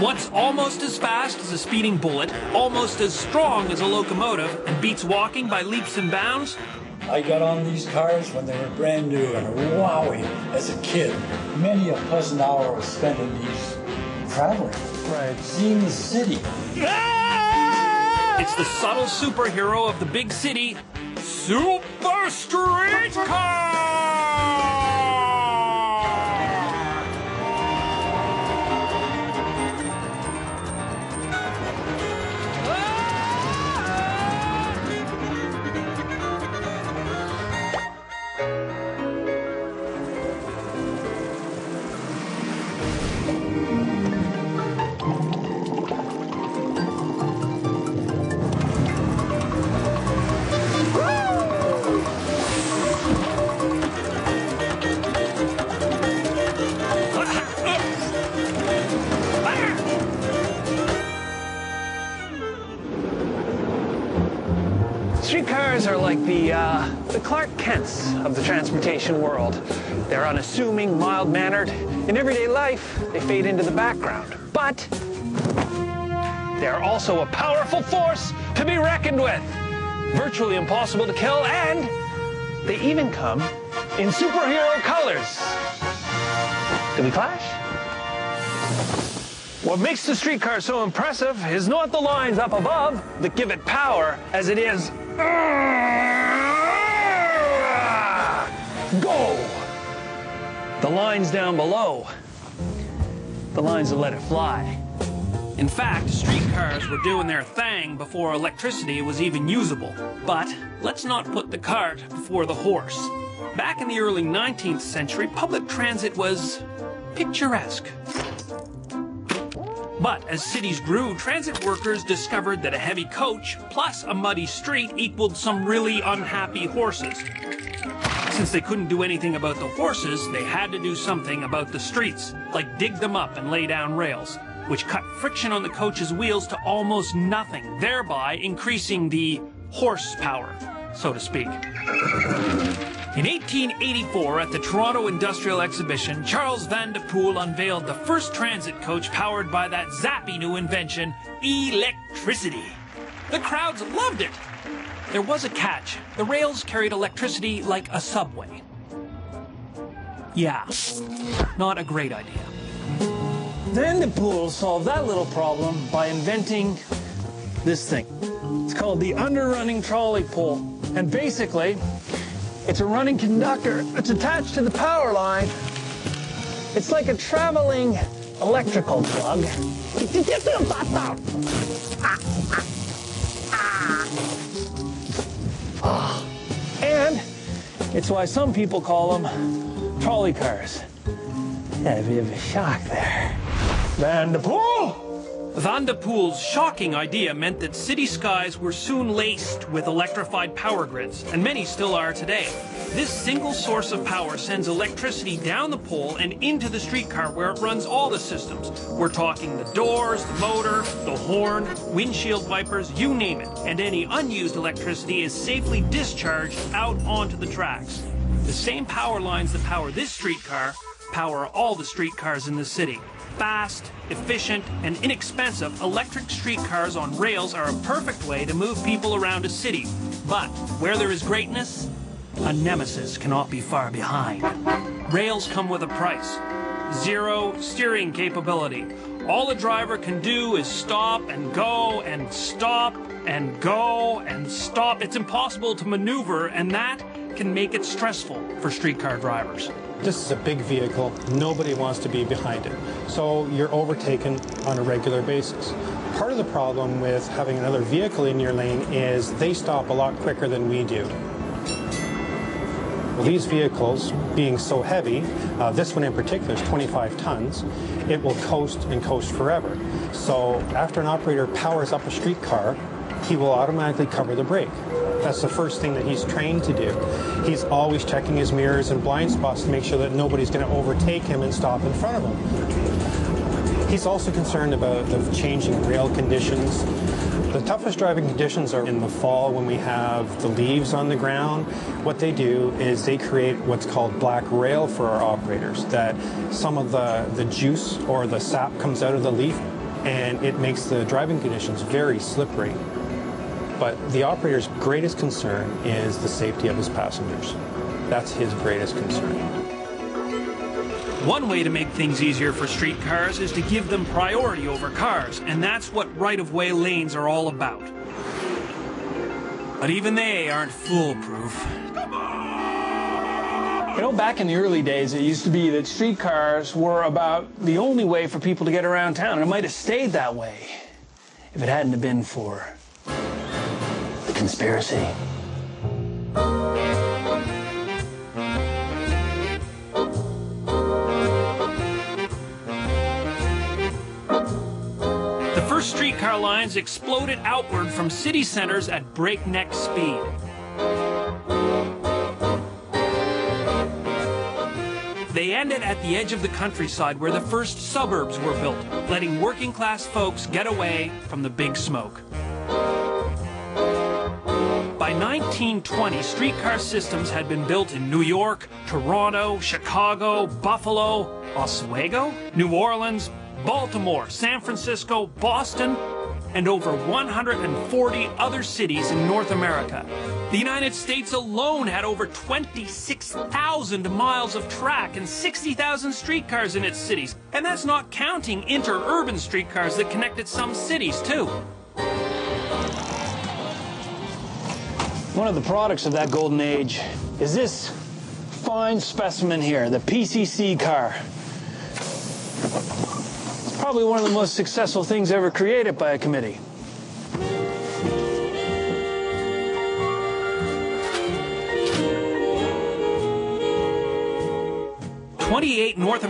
Once almost as fast as a speeding bullet, almost as strong as a locomotive, and beats walking by leaps and bounds, I got on these cars when they were brand new, and wowie, as a kid, many a pleasant hour was spent in these traveling, seeing the city. It's the subtle superhero of the big city, Super Streetcar! Streetcars are like the Clark Kents of the transportation world. They're unassuming, mild-mannered. In everyday life, they fade into the background. But they're also a powerful force to be reckoned with. Virtually impossible to kill, and they even come in superhero colors. Do we clash? What makes the streetcar so impressive is not the lines up above that give it power, as it is go! The lines down below, the lines that let it fly. In fact, streetcars were doing their thing before electricity was even usable. But let's not put the cart before the horse. Back in the early 19th century, public transit was picturesque. But as cities grew, transit workers discovered that a heavy coach plus a muddy street equaled some really unhappy horses. Since they couldn't do anything about the horses, they had to do something about the streets, like dig them up and lay down rails, which cut friction on the coach's wheels to almost nothing, thereby increasing the horsepower, so to speak. In 1884, at the Toronto Industrial Exhibition, Charles Van de Poel unveiled the first transit coach powered by that zappy new invention, electricity. The crowds loved it. There was a catch. The rails carried electricity like a subway. Yeah, not a great idea. Van de Poel solved that little problem by inventing this thing. It's called the underrunning trolley pole. And basically, it's a running conductor that's attached to the power line. It's like a traveling electrical plug. And it's why some people call them trolley cars. Yeah, a bit of a shock there. Van de Poel! Van de Poel's shocking idea meant that city skies were soon laced with electrified power grids, and many still are today. This single source of power sends electricity down the pole and into the streetcar where it runs all the systems. We're talking the doors, the motor, the horn, windshield wipers, you name it. And any unused electricity is safely discharged out onto the tracks. The same power lines that power this streetcar power all the streetcars in the city. Fast, efficient, and inexpensive, electric streetcars on rails are a perfect way to move people around a city. But where there is greatness, a nemesis cannot be far behind. Rails come with a price. Zero steering capability. All a driver can do is stop and go and stop and go and stop. It's impossible to maneuver, and that can make it stressful for streetcar drivers. This is a big vehicle. Nobody wants to be behind it. So you're overtaken on a regular basis. Part of the problem with having another vehicle in your lane is they stop a lot quicker than we do. Well, these vehicles, being so heavy, this one in particular is 25 tons, it will coast and coast forever. So after an operator powers up a streetcar, he will automatically cover the brake. That's the first thing that he's trained to do. He's always checking his mirrors and blind spots to make sure that nobody's going to overtake him and stop in front of him. He's also concerned about the changing rail conditions. The toughest driving conditions are in the fall when we have the leaves on the ground. What they do is they create what's called black rail for our operators, that some of the juice or the sap comes out of the leaf and it makes the driving conditions very slippery. But the operator's greatest concern is the safety of his passengers. That's his greatest concern. One way to make things easier for streetcars is to give them priority over cars, and that's what right-of-way lanes are all about. But even they aren't foolproof. You know, back in the early days, it used to be that streetcars were about the only way for people to get around town. And it might have stayed that way if it hadn't have been for the conspiracy. The first streetcar lines exploded outward from city centers at breakneck speed. They ended at the edge of the countryside where the first suburbs were built, letting working-class folks get away from the big smoke. By 1920, streetcar systems had been built in New York, Toronto, Chicago, Buffalo, Oswego, New Orleans, Baltimore, San Francisco, Boston, and over 140 other cities in North America. The United States alone had over 26,000 miles of track and 60,000 streetcars in its cities. And that's not counting interurban streetcars that connected some cities, too. One of the products of that golden age is this fine specimen here, the PCC car. It's probably one of the most successful things ever created by a committee. 28 North